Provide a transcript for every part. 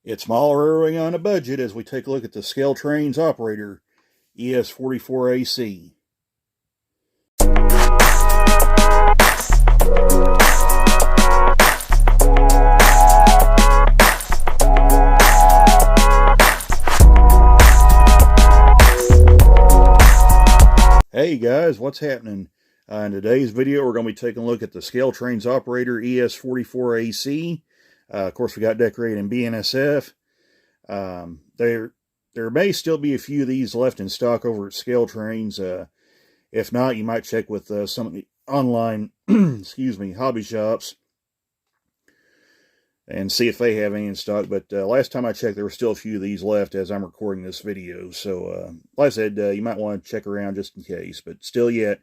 It's small railroading on a budget as we take a look at the Scaletrains operator ES44AC. Hey guys, what's happening? In today's video, we're going to be taking a look at the Scaletrains operator ES44AC. Of course, we got decorated in BNSF. There may still be a few of these left in stock over at Scaletrains. If not, you might check with some of the online hobby shops and see if they have any in stock. But last time I checked, there were still a few of these left as I'm recording this video. So, like I said, you might want to check around just in case. But still yet,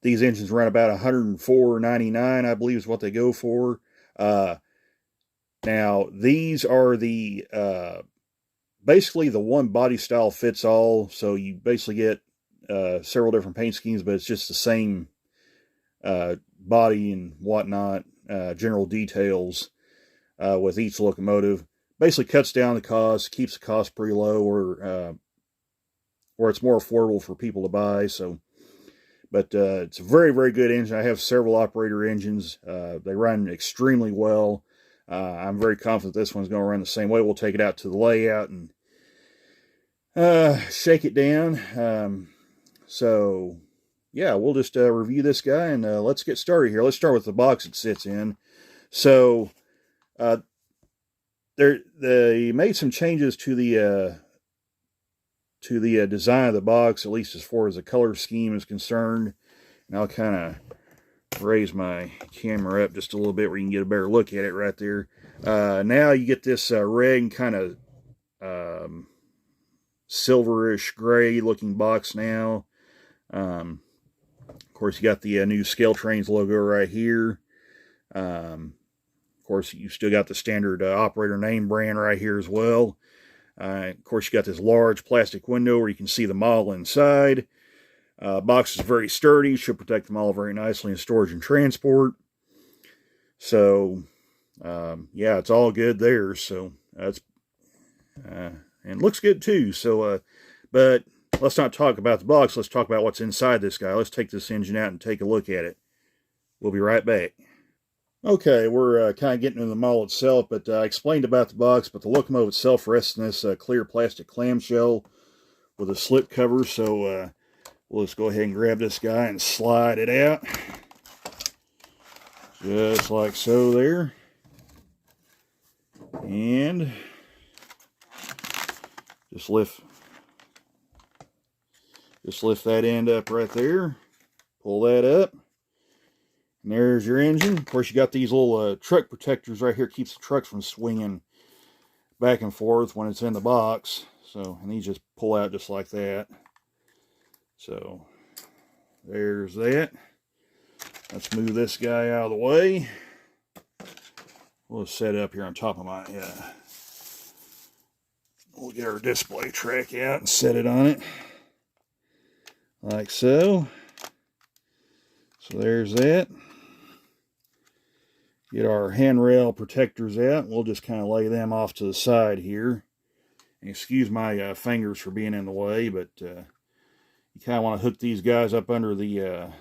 these engines run about $104.99, I believe is what they go for. Now, these are the basically the one body style fits all. So you basically get several different paint schemes, but it's just the same body and whatnot, general details with each locomotive. Basically cuts down the cost, keeps the cost pretty low, or it's more affordable for people to buy. So, but it's a very, very good engine. I have several operator engines. They run extremely well. I'm very confident this one's going to run the same way. We'll take it out to the layout and shake it down. So, yeah, we'll just review this guy and let's get started here. Let's start with the box it sits in. So, they made some changes to the design of the box, at least as far as the color scheme is concerned. And I'll kind of raise my camera up just a little bit where you can get a better look at it right there. Now you get this red kind of silverish gray looking box now. Of course, you got the new Scaletrains logo right here. Of course, you still got the standard operator name brand right here as well. Of course, you got this large plastic window where you can see the model inside. Box is very sturdy, should protect the model very nicely in storage and transport. So, yeah, it's all good there. So, that's, and looks good too. So, but let's not talk about the box. Let's talk about what's inside this guy. Let's take this engine out and take a look at it. We'll be right back. Okay, we're kind of getting into the model itself, but I explained about the box, but the locomotive itself rests in this clear plastic clamshell with a slip cover. So, we'll just go ahead and grab this guy and slide it out. Just like so there. And just lift that end up right there. Pull that up. And there's your engine. Of course, you got these little truck protectors right here. Keeps the truck from swinging back and forth when it's in the box. So, and these just pull out just like that. So, there's that. Let's move this guy out of the way. We'll set it up here on top of my, we'll get our display track out and set it on it. Like so. So there's that. Get our handrail protectors out. We'll just kind of lay them off to the side here. And excuse my fingers for being in the way, but you kind of want to hook these guys up under the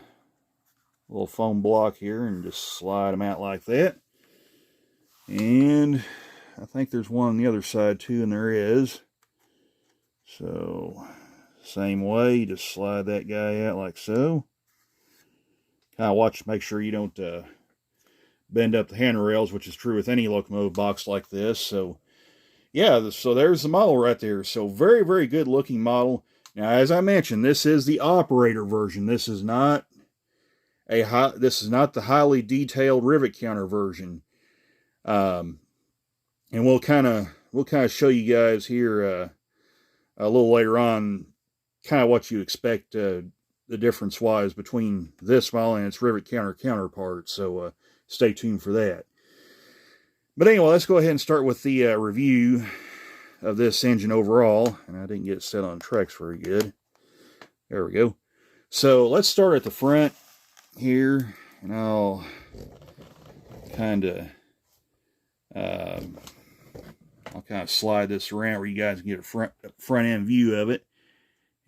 little foam block here and just slide them out like that. And I think there's one on the other side too, and there is. So, same way, you just slide that guy out like so. Kind of watch, make sure you don't bend up the handrails, which is true with any locomotive box like this. So, yeah, so there's the model right there. So, very, very good looking model. Now, as I mentioned, this is the operator version. This is not the highly detailed rivet counter version. And we'll kind of show you guys here a little later on, kind of what you expect the difference wise between this model and its rivet counter counterpart. So stay tuned for that. But anyway, let's go ahead and start with the review of this engine overall. And I didn't get it set on tracks very good. There we go. So let's start at the front – 1 here, and I'll kind of, let's see if I can get it to focus. There we go. So let's start at the front here, and I'll kind of, kind of show you guys here a little later on, kind of what you expect the difference-wise between this model and its rivet counter counterpart. So stay tuned for that. But anyway, let's go ahead and start with the review of this engine overall. And I didn't get it set on tracks very good. There we go. So kind of slide this around where you guys can get a front end view of it.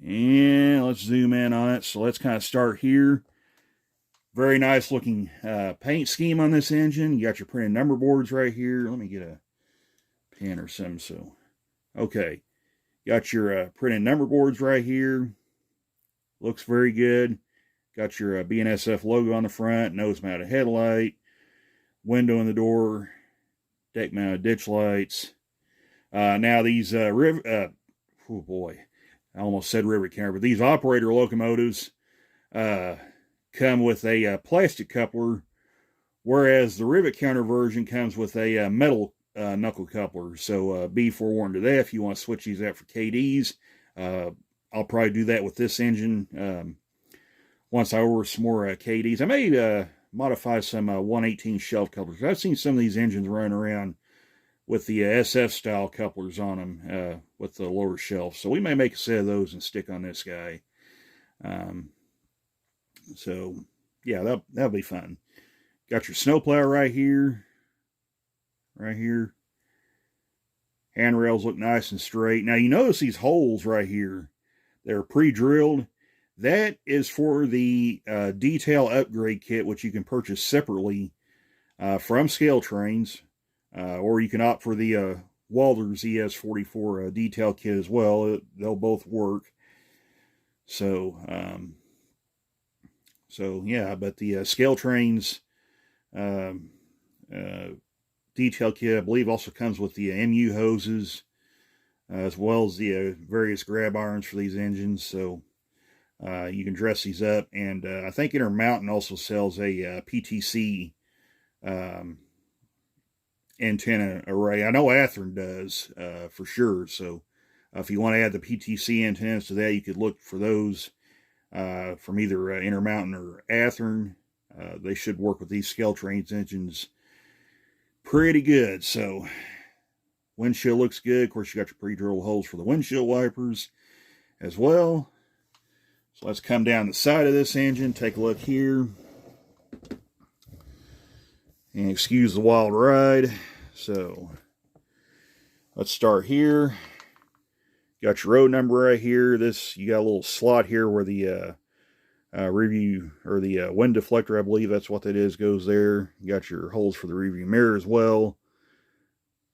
And let's zoom in on it. So let's kind of start here. Very nice looking paint scheme on this engine. You got your printed number boards right here. Let me get a pen or something. So, okay. Got your printed number boards right here. Looks very good. Got your BNSF logo on the front, nose mounted headlight, window in the door, deck mounted ditch lights. Now these oh boy, I almost said rivet counter, but these operator locomotives come with a plastic coupler, whereas the rivet counter version comes with a metal knuckle coupler. So be forewarned of that. If you want to switch these out for KDs, I'll probably do that with this engine once I order some more KDs. I may modify some 118 shelf couplers. I've seen some of these engines running around with the SF style couplers on them with the lower shelf. So we may make a set of those and stick on this guy. So yeah, that'll be fun. Got your snowplow right here. Right here. Handrails look nice and straight. Now you notice these holes right here. They're pre-drilled. That is for the detail upgrade kit, which you can purchase separately from Scaletrains, or you can opt for the Walther's ES44 detail kit as well. They'll both work. So, yeah, but the Scaletrains detail kit, I believe, also comes with the MU hoses, as well as the various grab irons for these engines. So you can dress these up, and I think Intermountain also sells a PTC antenna array. I know Athearn does for sure. So if you want to add the PTC antennas to that, you could look for those from either Intermountain or Athearn. They should work with these Scaletrains engines pretty good. So windshield looks good. Of course, you got your pre-drilled holes for the windshield wipers as well. So let's come down the side of this engine, take a look here. And excuse the wild ride. So let's start here. Got your road number right here. You got a little slot here where the review, or the wind deflector, I believe that's what that is, goes there. You got your holes for the review mirror as well.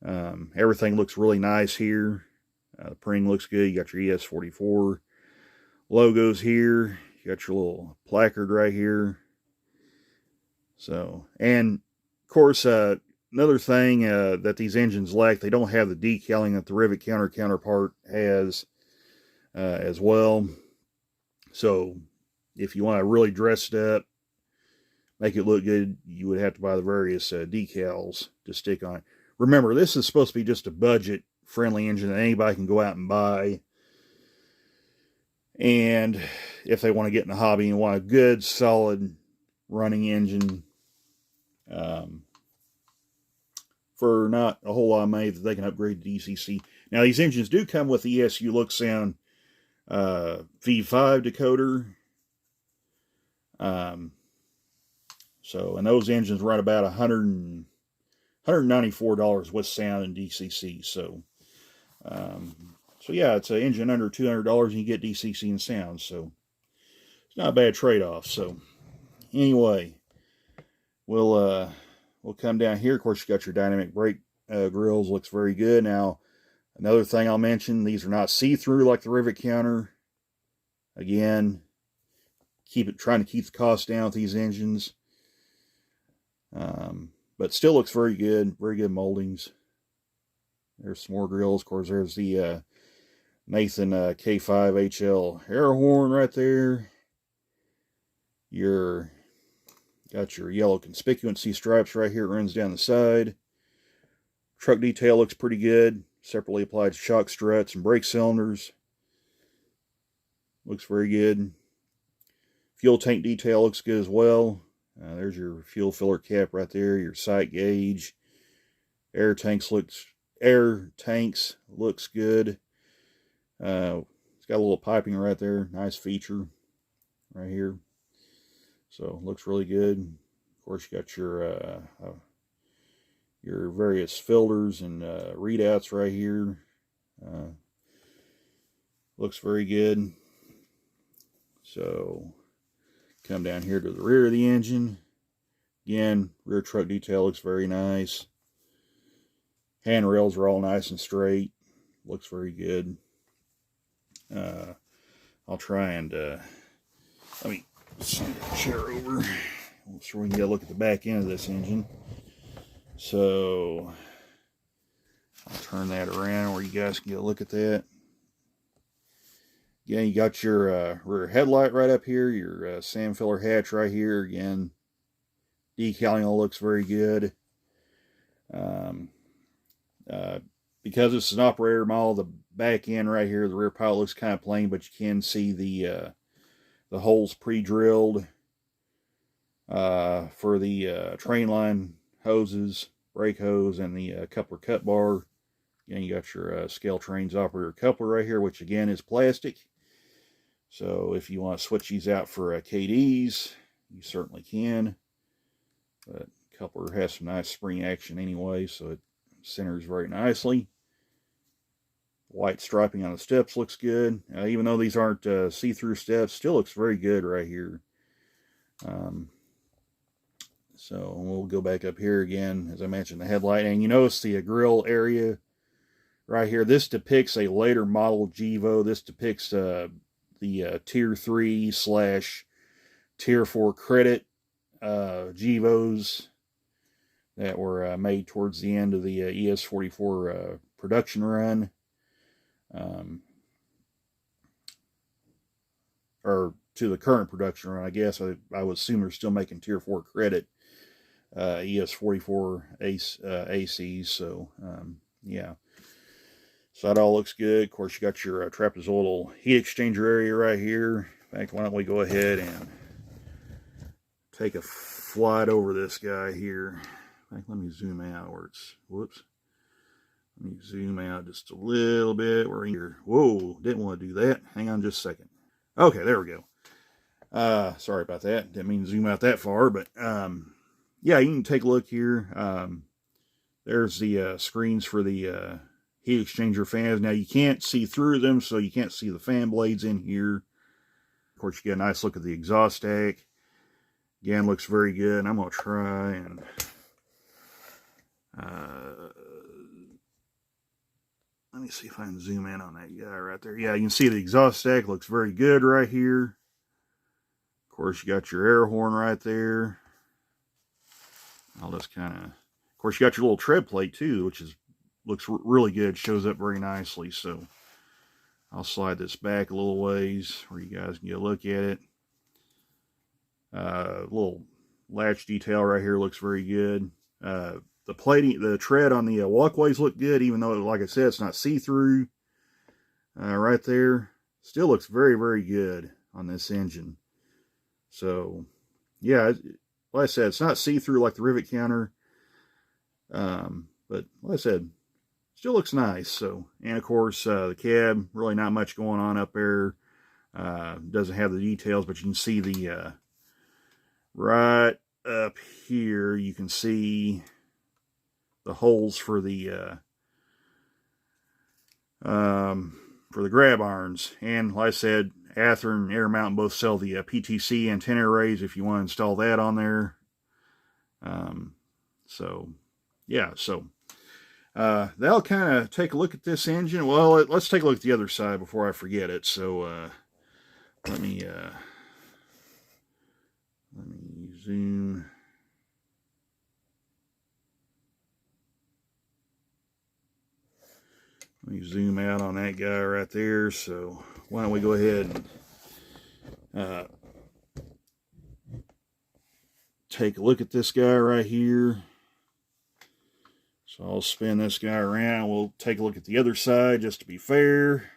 Everything looks really nice here. The printing looks good. You got your ES44 logos here. You got your little placard right here. So, and of course, another thing that these engines lack, they don't have the decaling that the rivet counter counterpart has as well. So if you want to really dress it up, make it look good, you would have to buy the various decals to stick on it. Remember, this is supposed to be just a budget-friendly engine that anybody can go out and buy. And if they want to get in the hobby and want a good, solid running engine for not a whole lot of money, that they can upgrade to DCC. Now, these engines do come with the ESU Look Sound V5 decoder. So, and those engines run about $194 with sound and DCC. So, so yeah, it's an engine under $200 and you get DCC and sound. So, it's not a bad trade-off. So, anyway, we'll come down here. Of course, you got your dynamic brake grills. Looks very good. Now, another thing I'll mention, these are not see-through like the rivet counter. Again, trying to keep the cost down with these engines. But still looks very good moldings. There's some more grills. Of course, there's the Nathan K5HL air horn right there. Got your yellow conspicuancy stripes right here. It runs down the side. Truck detail looks pretty good. Separately applied shock struts and brake cylinders. Looks very good. Fuel tank detail looks good as well. There's your fuel filler cap right there. Your sight gauge. Air tanks looks good. It's got a little piping right there. Nice feature right here. So looks really good. Of course, you got your your various filters and readouts right here. Looks very good. So come down here to the rear of the engine. Again, rear truck detail looks very nice. Handrails are all nice and straight. Looks very good. I'll try and let me send the chair over so we can get a look at the back end of this engine. So I'll turn that around where you guys can get a look at that. Again, you got your rear headlight right up here, your sand filler hatch right here. Again, decaling all looks very good. Because it's an operator model, the back end right here, the rear pilot looks kind of plain, but you can see the holes pre-drilled for the train line hoses, brake hose, and the coupler cut bar. Again, you got your Scaletrains operator coupler right here, which again is plastic. So if you want to switch these out for KDs, you certainly can. But coupler has some nice spring action anyway, so it centers very nicely. White striping on the steps looks good. Even though these aren't see-through steps, still looks very good right here. So we'll go back up here again, as I mentioned, the headlight. And you notice the grill area right here. This depicts a later model Gevo. This depicts the Tier 3/Tier 4 credit Gevos that were made towards the end of the ES44 production run. Or to the current production run, I guess. I would assume they're still making Tier 4 credit ES44ACs. So, yeah. So that all looks good. Of course, you got your trapezoidal heat exchanger area right here. In fact, why don't we go ahead and take a flight over this guy here. In fact, let me zoom out where it's, whoops. Let me zoom out just a little bit. We're here. Whoa, didn't want to do that. Hang on just a second. Okay, there we go. Sorry about that. Didn't mean to zoom out that far, but yeah, you can take a look here. There's the screens for the heat exchanger fans. Now, you can't see through them, so you can't see the fan blades in here. Of course, you get a nice look at the exhaust stack. Again, looks very good. And I'm going to try and let me see if I can zoom in on that guy right there. Yeah, you can see the exhaust stack looks very good right here. Of course, you got your air horn right there. I'll just kind of course, you got your little tread plate too, which looks really good. Shows up very nicely. So I'll slide this back a little ways where you guys can get a look at it. Little latch detail right here looks very good. The plating, the tread on the walkways look good, even though, like I said, it's not see-through. Right there, still looks very, very good on this engine. So, yeah, like I said, it's not see-through like the rivet counter, but like I said, still looks nice. So, and of course, the cab, really not much going on up there. Doesn't have the details, but you can see the right up here. You can see the holes for the grab irons. And like I said, Ather and Air Mountain both sell the PTC antenna arrays if you want to install that on there. So yeah, so that'll kind of take a look at this engine. Well, let's take a look at the other side before I forget it. So let me zoom. Let me zoom out on that guy right there. So why don't we go ahead and take a look at this guy right here. So I'll spin this guy around. We'll take a look at the other side just to be fair.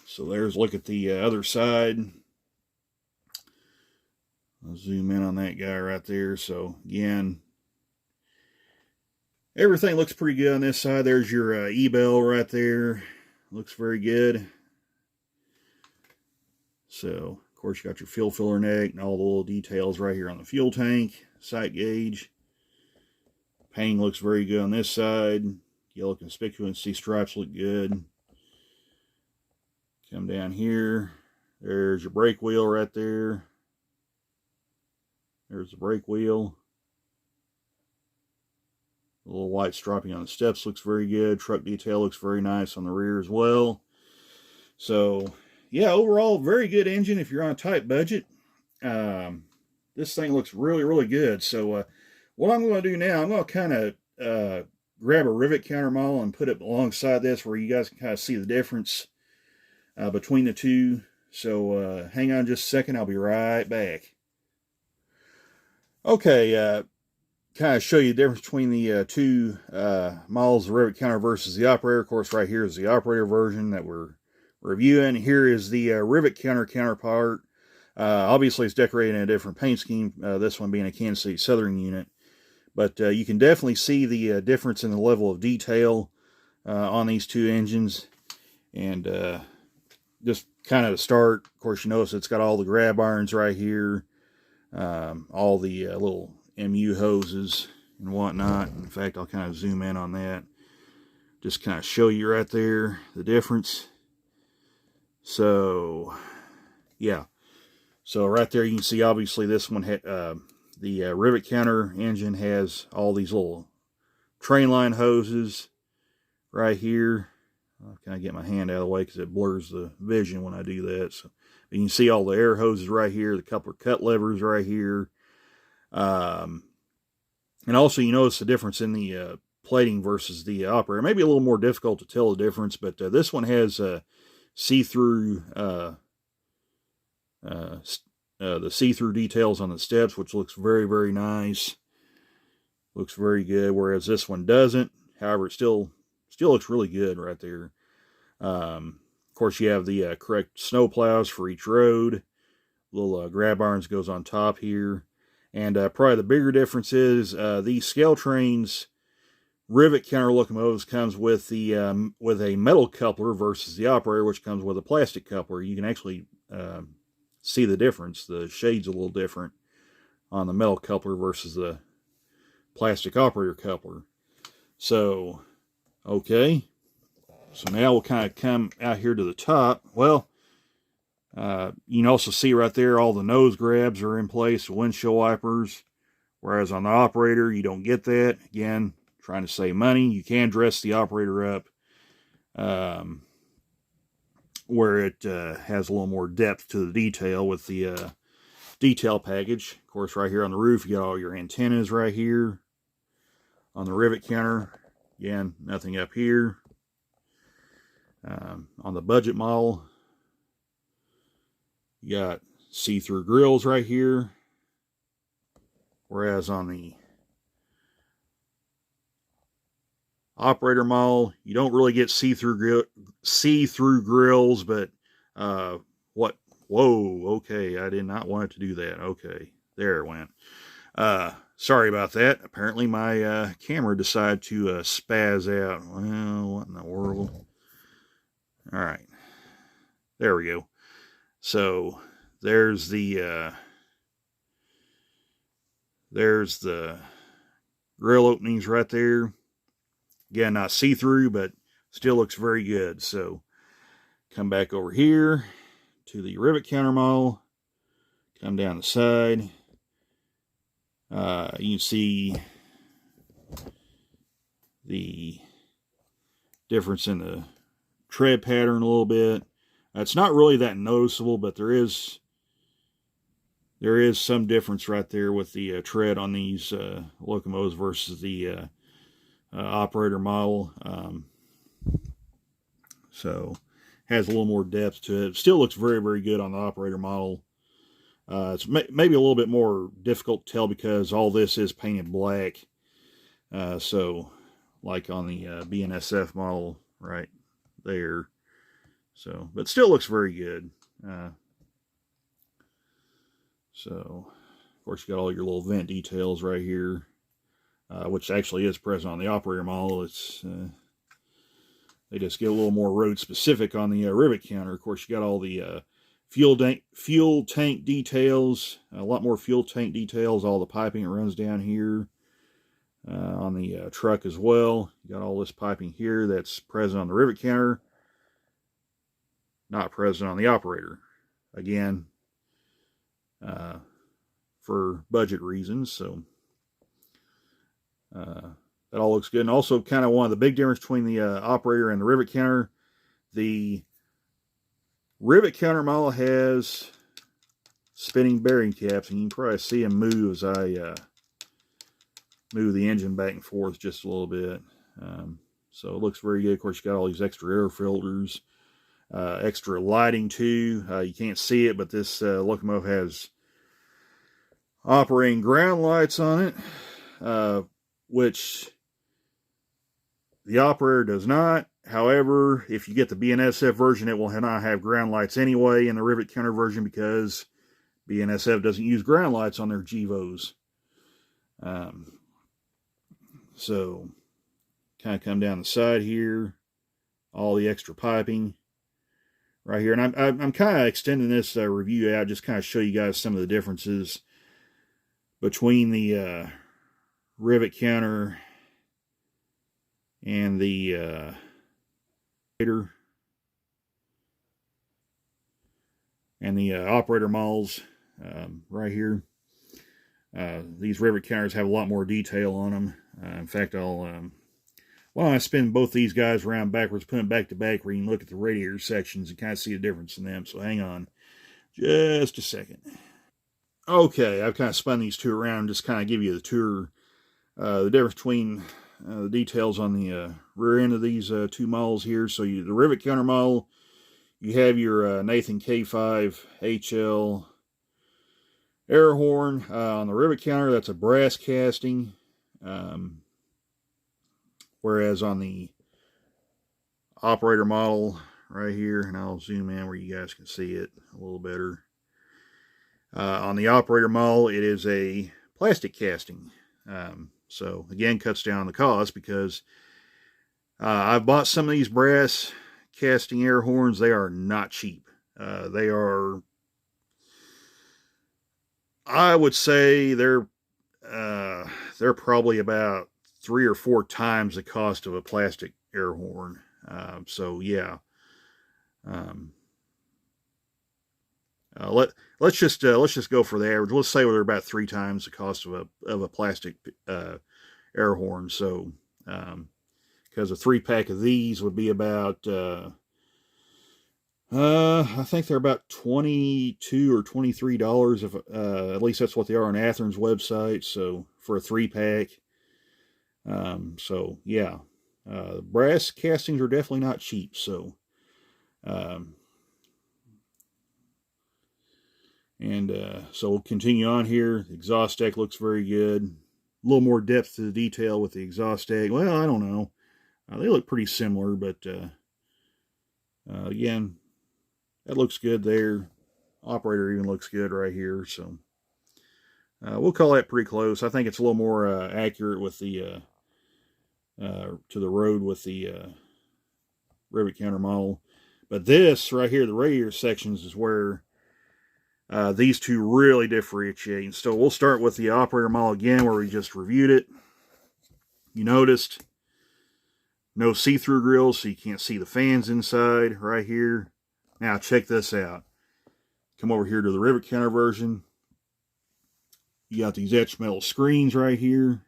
So there's a look at the other side. I'll zoom in on that guy right there. So again, everything looks pretty good on this side. There's your E-bell right there. Looks very good. So, of course, you got your fuel filler neck and all the little details right here on the fuel tank, sight gauge. Painting looks very good on this side. Yellow conspicuousy stripes look good. Come down here. There's your brake wheel right there. There's the brake wheel. The little white striping on the steps looks very good. Truck detail looks very nice on the rear as well. So, yeah, overall, very good engine if you're on a tight budget. This thing looks really, really good. So, what I'm going to do now, I'm going to kind of grab a rivet counter model and put it alongside this where you guys can kind of see the difference between the two. So, hang on just a second. I'll be right back. Okay, kind of show you the difference between the two models, the rivet counter versus the operator. Of course, right here is the operator version that we're reviewing. Here is the rivet counter counterpart. Obviously, it's decorated in a different paint scheme, this one being a Kansas City Southern unit. But you can definitely see the difference in the level of detail on these two engines. And just kind of to start, of course, you notice it's got all the grab irons right here. All the little MU hoses and whatnot. In fact, I'll kind of zoom in on that. Just kind of show you right there the difference. So, yeah. So right there you can see obviously this one had the rivet counter engine has all these little train line hoses right here. I'll kind of get my hand out of the way because it blurs the vision when I do that. So you can see all the air hoses right here, the coupler cut levers right here. And also you notice the difference in the plating versus the operator. Maybe a little more difficult to tell the difference, but this one has see-through the see-through details on the steps, which looks very, very nice. Looks very good, whereas this one doesn't. However, it still looks really good right there. Of course, you have the correct snow plows for each road. Little grab irons goes on top here. And probably the bigger difference is these Scaletrains rivet counter locomotives comes with the with a metal coupler versus the operator, which comes with a plastic coupler. You can actually see the difference. The shade's a little different on the metal coupler versus the plastic operator coupler. So, okay. So now we'll kind of come out here to the top. Well, you can also see right there all the nose grabs are in place, the windshield wipers. Whereas on the operator, you don't get that. Again, trying to save money. You can dress the operator up where it has a little more depth to the detail with the detail package. Of course, right here on the roof, you got all your antennas right here. On the rivet counter, again, nothing up here. On the budget model, you got see-through grills right here. Whereas on the operator model, you don't really get see-through grills, but what? Whoa, okay, I did not want it to do that. Okay, there it went. Sorry about that. Apparently my camera decided to spaz out. Well, what in the world? All right, there we go. So there's the grill openings right there. Again, not see-through, but still looks very good. So come back over here to the rivet counter model. Come down the side. You can see the difference in the tread pattern a little bit. It's not really that noticeable, but there is some difference right there with the tread on these locomotives versus the operator model. So has a little more depth to it. Still looks very, very good on the operator model. It's maybe a little bit more difficult to tell because all this is painted black. So like on the BNSF model right there. So, but still looks very good. So, of course, you got all your little vent details right here, which actually is present on the operator model. It's they just get a little more road specific on the rivet counter. Of course, you got all the fuel tank details, a lot more fuel tank details. All the piping that runs down here on the truck as well. You got all this piping here that's present on the rivet counter, not present on the operator. Again, for budget reasons. So that all looks good. And also, kind of one of the big difference between the operator and the rivet counter, the rivet counter model has spinning bearing caps, and you can probably see them move as I move the engine back and forth just a little bit. So it looks very good. Of course, you got all these extra air filters, extra lighting too. You can't see it, but this locomotive has operating ground lights on it, which the operator does not. However, if you get the BNSF version, it will not have ground lights anyway in the rivet counter version, because BNSF doesn't use ground lights on their GEVOs. So, kind of come down the side here, all the extra piping right here. And I'm kind of extending this review out, just kind of show you guys some of the differences between the rivet counter and the operator models right here. These rivet counters have a lot more detail on them. In fact, why don't I spin both these guys around backwards, put them back to back, where you can look at the radiator sections and kind of see the difference in them. So hang on just a second. Okay, I've kind of spun these two around, just kind of give you the tour. The difference between the details on the rear end of these two models here. So the rivet counter model, you have your Nathan K5 HL air horn. On the rivet counter, that's a brass casting. Whereas on the operator model right here, and I'll zoom in where you guys can see it a little better. On the operator model, it is a plastic casting. So again, cuts down the cost, because I've bought some of these brass casting air horns. They are not cheap. They are, I would say they're probably about 3 or 4 times the cost of a plastic air horn. So yeah. Let's just go for the average. Let's say they're about 3 times the cost of a plastic air horn. So because a 3-pack of these would be about I think they're about $22 or $23. If at least that's what they are on Athearn's website. So for a 3-pack. So yeah, brass castings are definitely not cheap. So so we'll continue on here. The exhaust deck looks very good. A little more depth to the detail with the exhaust deck. Well, I don't know. They look pretty similar, but again, that looks good there. Operator even looks good right here. So we'll call that pretty close. I think it's a little more accurate with the to the road with the rivet counter model. But this right here, the radiator sections, is where these two really differentiate. So we'll start with the operator model again, where we just reviewed it. You noticed no see-through grills, so you can't see the fans inside right here. Now check this out. Come over here to the rivet counter version. You got these etched metal screens right here.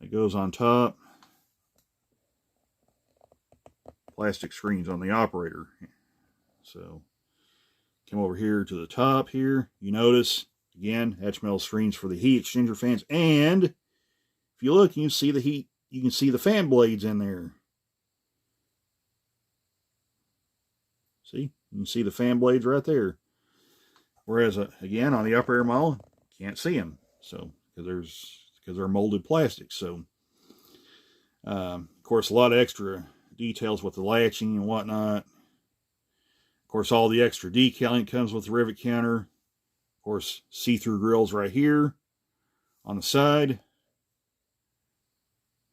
It goes on top. Plastic screens on the operator. So come over here to the top here. You notice, again, etched metal screens for the heat exchanger fans. And if you look, you can see the heat. You can see the fan blades in there. See? You can see the fan blades right there. Whereas, again, on the operator model, you can't see them. So, because they're molded plastic. So, of course, a lot of extra details with the latching and whatnot. Of course, all the extra decaling comes with the rivet counter. Of course, see-through grills right here on the side.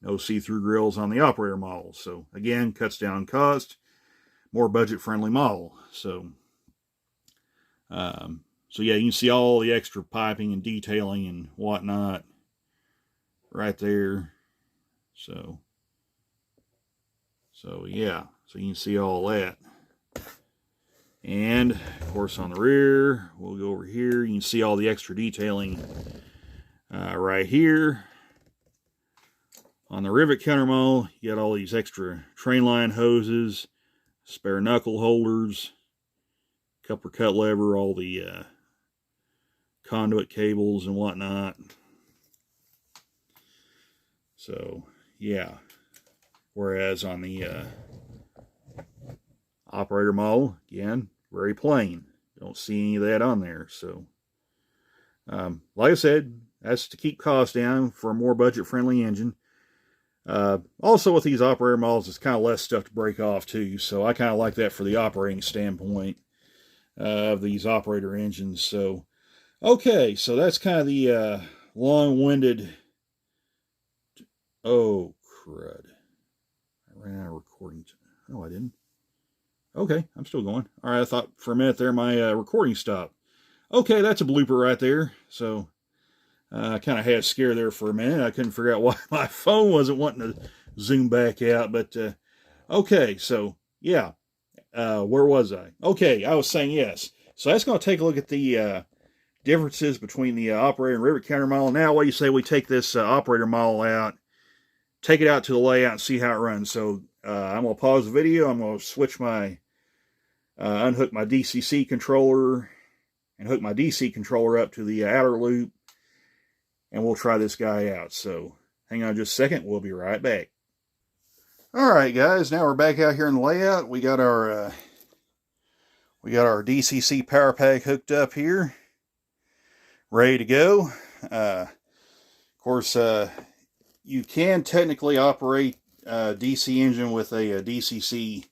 No see-through grills on the operator model. So, again, cuts down cost. more budget-friendly model. So yeah, you can see all the extra piping and detailing and whatnot right there. So yeah, so you can see all that. And of course on the rear, we'll go over here, you can see all the extra detailing right here. On the rivet counter model, you got all these extra train line hoses, spare knuckle holders, copper cut lever, all the conduit cables and whatnot. So yeah, whereas on the operator model, again, very plain. Don't see any of that on there. So like I said, that's to keep costs down for a more budget-friendly engine. Also with these operator models, it's kind of less stuff to break off too. So I kind of like that for the operating standpoint of these operator engines. So okay, so that's kind of the long-winded. Oh crud! I ran out of recording. No, I didn't. Okay, I'm still going. All right, I thought for a minute there my recording stopped. Okay, that's a blooper right there. So I kind of had a scare there for a minute. I couldn't figure out why my phone wasn't wanting to zoom back out. But okay, so yeah, where was I? Okay, I was saying yes. So that's going to take a look at the differences between the operator and rivet counter model. Now, what do you say we take this operator model out, take it out to the layout, and see how it runs? So I'm going to pause the video. I'm going to switch my, unhook my DCC controller and hook my DC controller up to the outer loop, and we'll try this guy out. So hang on just a second. We'll be right back. All right, guys. Now we're back out here in the layout. We got our DCC power pack hooked up here, ready to go. Of course, you can technically operate a DC engine with a DCC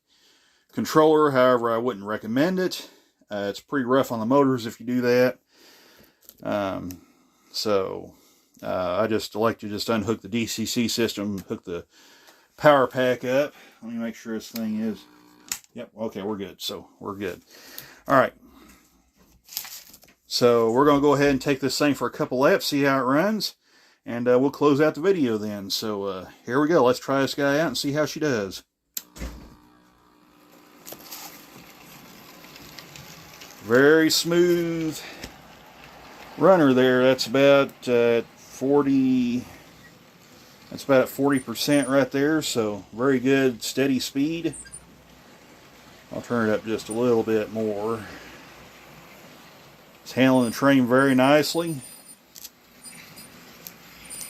controller. However, I wouldn't recommend it. It's pretty rough on the motors if you do that. I just like to just unhook the DCC system, hook the power pack up. Let me make sure this thing is, yep, okay, we're good. So we're good. All right. So we're going to go ahead and take this thing for a couple laps, see how it runs, and we'll close out the video then. So here we go. Let's try this guy out and see how she does. Very smooth runner there. That's about 40. That's about at 40% right there. So very good, steady speed. I'll turn it up just a little bit more. It's handling the train very nicely.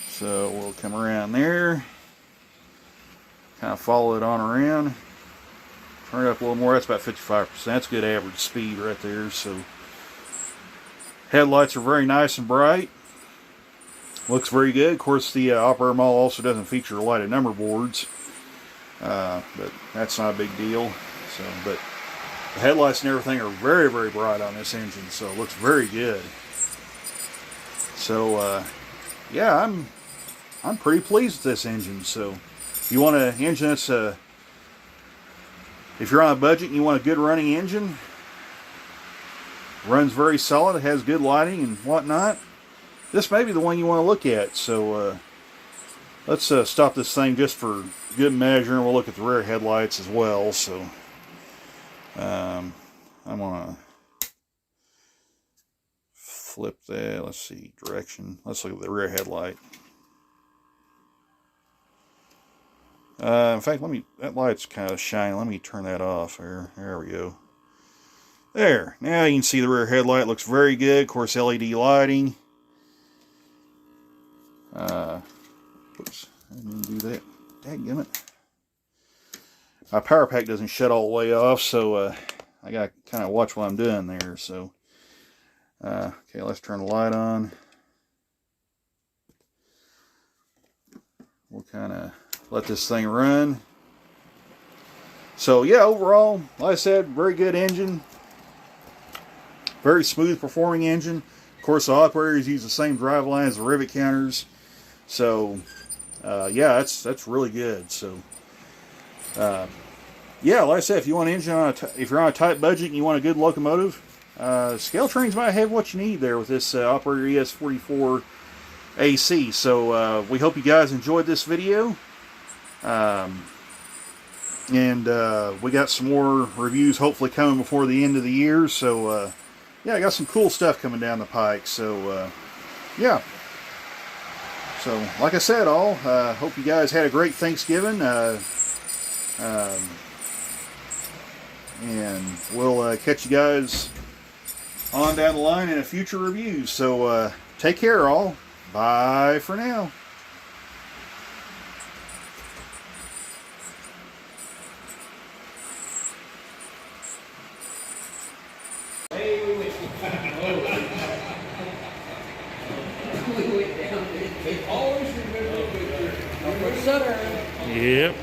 So we'll come around there, kind of follow it on around. Turn it up a little more. That's about 55%. That's good average speed right there. So headlights are very nice and bright. Looks very good. Of course, the operator model also doesn't feature lighted number boards, but that's not a big deal. So, but the headlights and everything are very, very bright on this engine, so it looks very good. So, yeah, I'm pretty pleased with this engine. So, if you want an engine that's if you're on a budget and you want a good running engine, runs very solid, it has good lighting and whatnot, this may be the one you want to look at. So let's stop this thing just for good measure, and we'll look at the rear headlights as well. So I'm going to flip that. Let's see, direction. Let's look at the rear headlight. In fact, that light's kind of shiny. Let me turn that off there. There we go. There. Now you can see the rear headlight looks very good. Of course, LED lighting. Oops, I didn't do that. Dadgummit. My power pack doesn't shut all the way off, so I got to kind of watch what I'm doing there. So, okay, let's turn the light on. We'll kind of let this thing run. So yeah, overall, like I said, very good engine. Very smooth performing engine. Of course, the operators use the same drive line as the rivet counters. So yeah, that's really good. So yeah, like I said, if you want an engine on if you're on a tight budget and you want a good locomotive, Scaletrains might have what you need there with this Operator ES44AC. So we hope you guys enjoyed this video. And we got some more reviews hopefully coming before the end of the year. So yeah, I got some cool stuff coming down the pike. So yeah. So like I said, hope you guys had a great Thanksgiving. And we'll catch you guys on down the line in a future review. So take care, all. Bye for now. Yep.